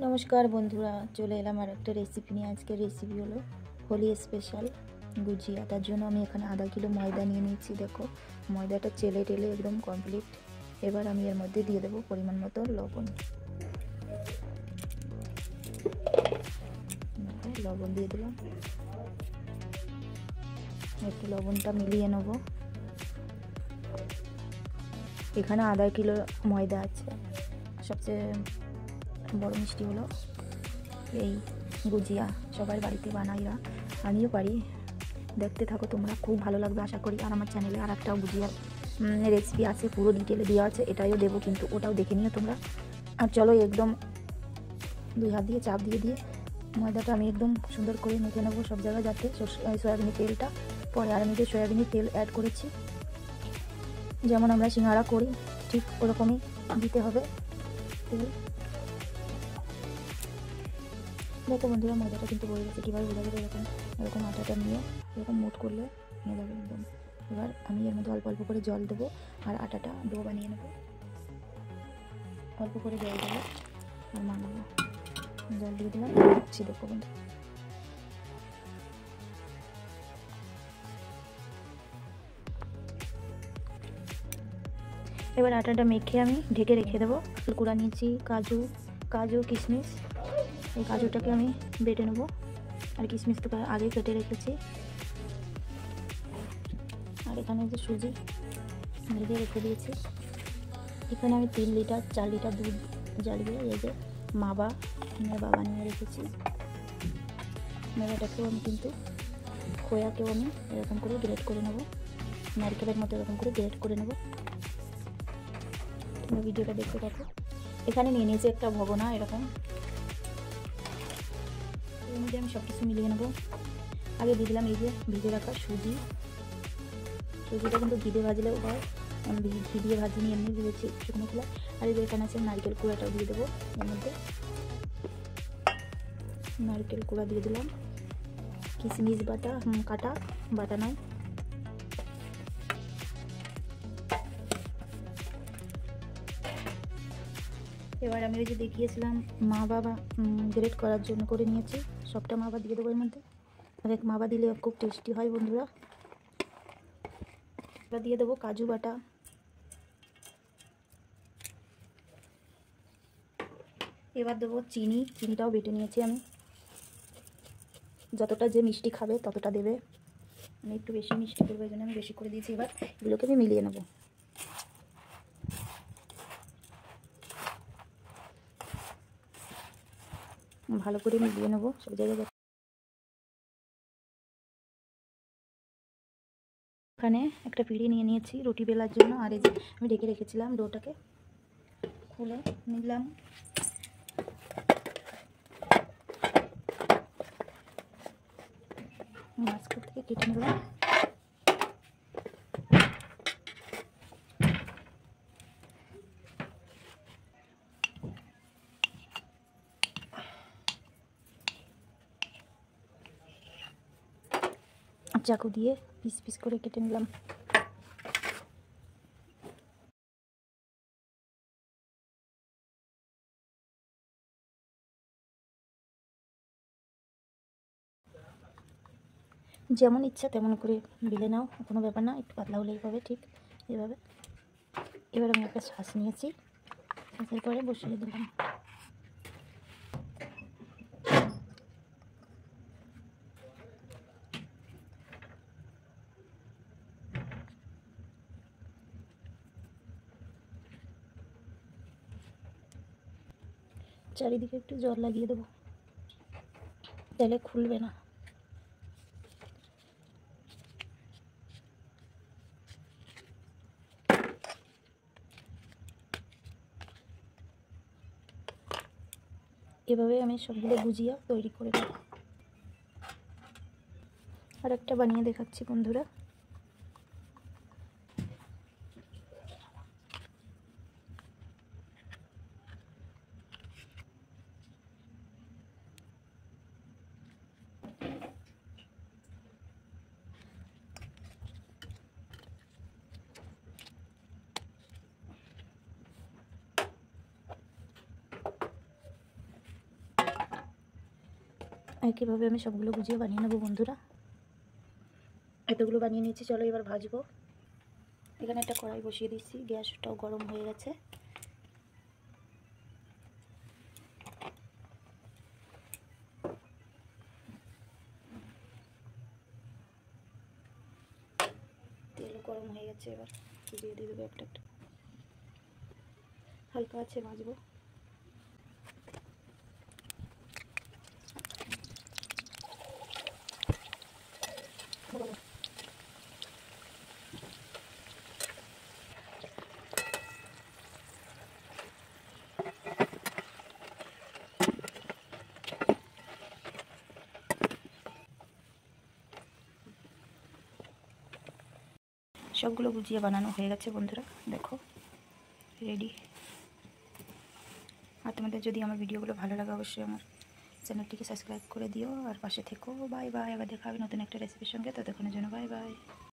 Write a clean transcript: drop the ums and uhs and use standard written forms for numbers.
নমস্কার বন্ধুরা, চলে এলাম আর একটা রেসিপি নিয়ে। আজকের রেসিপি হলো হোলি স্পেশাল গুজিয়া। তার জন্য আমি এখানে আধা কিলো ময়দা নিয়ে নিয়েছি। দেখো, ময়দাটা চেলে টেলে একদম কমপ্লিট। এবার আমি এর মধ্যে দিয়ে দেবো পরিমাণ মতো লবণ। লবণ দিয়ে দিলাম, একটু লবণটা মিলিয়ে নেব। এখানে আধা কিলো ময়দা আছে। সবচেয়ে বড় মিষ্টি হলো এই গুজিয়া, সবার বাড়িতে বানাইরা, আমিও পারি। দেখতে থাকো তোমরা, খুব ভালো লাগবে আশা করি। আর আমার চ্যানেলে আর একটা গুজিয়ার রেসিপি আছে, পুরো ডিটেলে দেওয়া আছে, এটাও দেবো, কিন্তু ওটাও দেখে নিও তোমরা। আর চলো, একদম দুই হাত দিয়ে চাপ দিয়ে দিয়ে ময়দাটা আমি একদম সুন্দর করে মেখে নেবো সব জায়গায়, যাতে সয়াবিনের তেলটা পরে। আর আমি যে সয়াবিনের তেল অ্যাড করেছি, যেমন আমরা সিঙ্গাড়া করি ঠিক ওরকমই দিতে হবে তেল। দেখো বন্ধুরা, ময়দাটা কিন্তু হয়ে গেছে। কীভাবে বোঝা যাবে? এরকম এরকম আটাটা নিয়ে এরকম মুট করলে নিয়ে যাবে একদম। এবার আমি এর মধ্যে অল্প অল্প করে জল দেবো আর আটাটা ডো বানিয়ে নেবো। অল্প করে জল দেবো আর মানাবো। জল দিয়ে দিলাম, হচ্ছে দেখো বন্ধু। এবার আটাটা মেখে আমি ঢেকে রেখে দেবো। কুড়া নিয়েছি কাজু কিশমিশ, এই কাজুটাকে আমি বেটে নেবো। আর কিশমিশ তো আগে কেটে রেখেছি। আর এখানে যে সুজি ভেজে রেখে দিয়েছি। এখানে আমি 3 লিটার 4 লিটার দুধ জ্বালিয়ে এই যে মাবা বানিয়ে রেখেছি। মেবাটাকেও আমি কিন্তু খোয়াকেও আমি এরকম করে গ্রেট করে নেব, নারকেলের মতো এরকম করে গ্রেট করে নেব। তোমরা ভিডিওটা দেখতে থাকো। এখানে নিয়ে নিয়েছি একটা ভগোনা এরকম। এর মধ্যে আমি সব কিছু মিলিয়ে নেবো। আগে দিয়ে দিলাম এই যে ভিজে রাখা সুজিটা কিন্তু ঘি দিয়ে ভাজলেও হয়, আমি ঘি দিয়ে ভাজিনি, এমনি ভেজেছি শুকনো খোলা। আর এই যে এখানে আছে নারকেল কুড়াটাও দিয়ে দেবো এর মধ্যে। নারকেল কুড়া দিয়ে দিলাম, কিশমিশ বাটা নয়। এবার আমি ওই যে দেখিয়েছিলাম মাবা গ্রেট করার জন্য করে নিয়েছি, সবটা মাবা দিয়ে দেবো এর মধ্যে। আর এক মাবা দিলে খুব টেস্টি হয় বন্ধুরা। এবার দিয়ে দেবো কাজু বাটা। এবার দেবো চিনিটাও বেটে নিয়েছি আমি। যতটা যে মিষ্টি খাবে ততটা দেবে। আমি একটু বেশি মিষ্টি করবো, এই জন্য আমি বেশি করে দিয়েছি। এবার এগুলোকে আমি মিলিয়ে নেব। ভালো করে মিলিয়ে নেবো সব জায়গায়। এখানে একটা পিঁড়ি নিয়ে নিয়েছি রুটি বেলার জন্য। আর এই যে আমি ঢেকে রেখেছিলাম, ডোটাকে খুলে নিলাম। মাঝখান থেকে কেটে নিলাম। চাকু দিয়ে পিস পিস করে কেটে নিলাম। যেমন ইচ্ছা তেমন করে বেলে নাও, কোনো ব্যাপার না, একটু পাতলা হলেই হবে। ঠিক এভাবে। এবার আমি একটা শ্বাস নিয়েছি, শ্বাসের পরে বসিয়ে দিলাম। চারিদিকে একটু জল লাগিয়ে দেবো, তাহলে খুলবে না। এভাবে আমি সবগুলো গুজিয়া তৈরি করে নেব। আর একটা বানিয়ে দেখাচ্ছি বন্ধুরা। একইভাবে আমি সবগুলো গুজিয়া বানিয়ে নেবো বন্ধুরা। এতগুলো বানিয়ে নিয়েছি, চলো এবার ভাজবো। এখানে একটা কড়াই বসিয়ে দিচ্ছি, গ্যাসটাও গরম হয়ে গেছে। তেল গরম হয়ে গেছে, এবার দিয়ে দেবো একটা একটা, হালকা আছে ভাজবো। সবগুলো গুজিয়া বানানো হয়ে গেছে বন্ধুরা, দেখো রেডি। আর তোমাদের যদি আমার ভিডিওগুলো ভালো লাগে অবশ্যই আমার চ্যানেলটিকে সাবস্ক্রাইব করে দিও আর পাশে থেকো। বাই বাই, আবার দেখা হবে নতুন একটা রেসিপির সঙ্গে, ততক্ষণের জন্য বাই বাই।